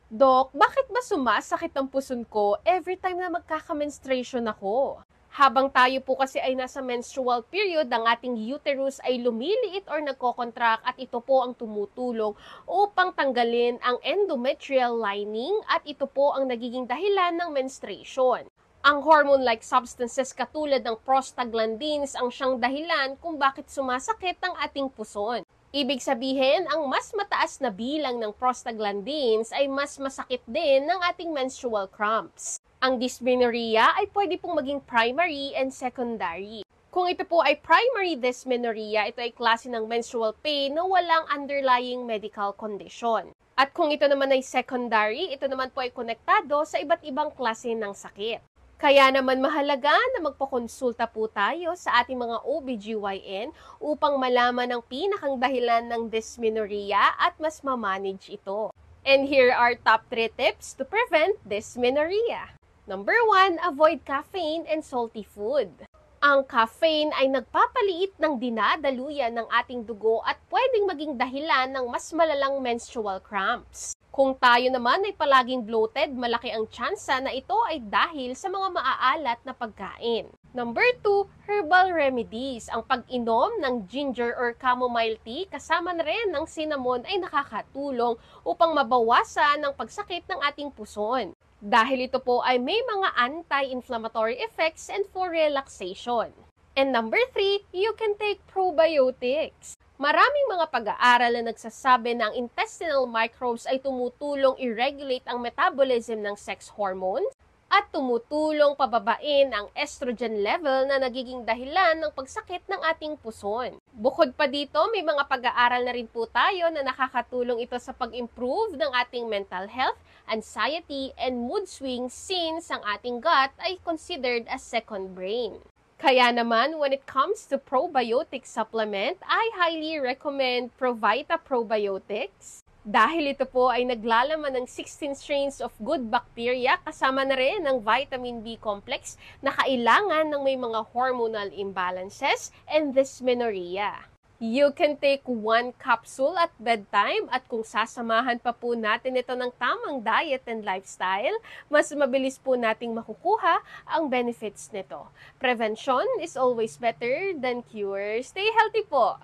Dok, bakit ba sumasakit ang puson ko every time na magkaka-menstruation ako? Habang tayo po kasi ay nasa menstrual period, ang ating uterus ay lumiliit or nagkocontract at ito po ang tumutulong upang tanggalin ang endometrial lining at ito po ang nagiging dahilan ng menstruation. Ang hormone-like substances katulad ng prostaglandins ang siyang dahilan kung bakit sumasakit ang ating puson. Ibig sabihin, ang mas mataas na bilang ng prostaglandins ay mas masakit din ng ating menstrual cramps. Ang dysmenorrhea ay pwede pong maging primary and secondary. Kung ito po ay primary dysmenorrhea, ito ay klase ng menstrual pain na walang underlying medical condition. At kung ito naman ay secondary, ito naman po ay konektado sa iba't ibang klase ng sakit. Kaya naman mahalaga na magpakonsulta po tayo sa ating mga OBGYN upang malaman ang pinakang dahilan ng dysmenorrhea at mas ma-manage ito. And here are top 3 tips to prevent dysmenorrhea. Number 1, avoid caffeine and salty food. Ang caffeine ay nagpapaliit ng dinadaluyan ng ating dugo at pwedeng maging dahilan ng mas malalang menstrual cramps. Kung tayo naman ay palaging bloated, malaki ang tsansa na ito ay dahil sa mga maaalat na pagkain. Number 2, herbal remedies. Ang pag-inom ng ginger or chamomile tea kasama na rin ng cinnamon ay nakakatulong upang mabawasan ang pagsakit ng ating puson. Dahil ito po ay may mga anti-inflammatory effects and for relaxation. And number 3, you can take probiotics. Maraming mga pag-aaral na nagsasabi na ang intestinal microbes ay tumutulong i-regulate ang metabolism ng sex hormones at tumutulong pababain ang estrogen level na nagiging dahilan ng pagsakit ng ating puson. Bukod pa dito, may mga pag-aaral na rin po tayo na nakakatulong ito sa pag-improve ng ating mental health, anxiety, and mood swings since ang ating gut ay considered as second brain. Kaya naman, when it comes to probiotic supplement, I highly recommend Provita Probiotics. Dahil ito po ay naglalaman ng 16 strains of good bacteria kasama na rin ng vitamin B complex na kailangan ng may mga hormonal imbalances and dysmenorrhea. You can take 1 capsule at bedtime at kung sasamahan pa po natin ito ng tamang diet and lifestyle, mas mabilis po nating makukuha ang benefits nito. Prevention is always better than cure. Stay healthy po!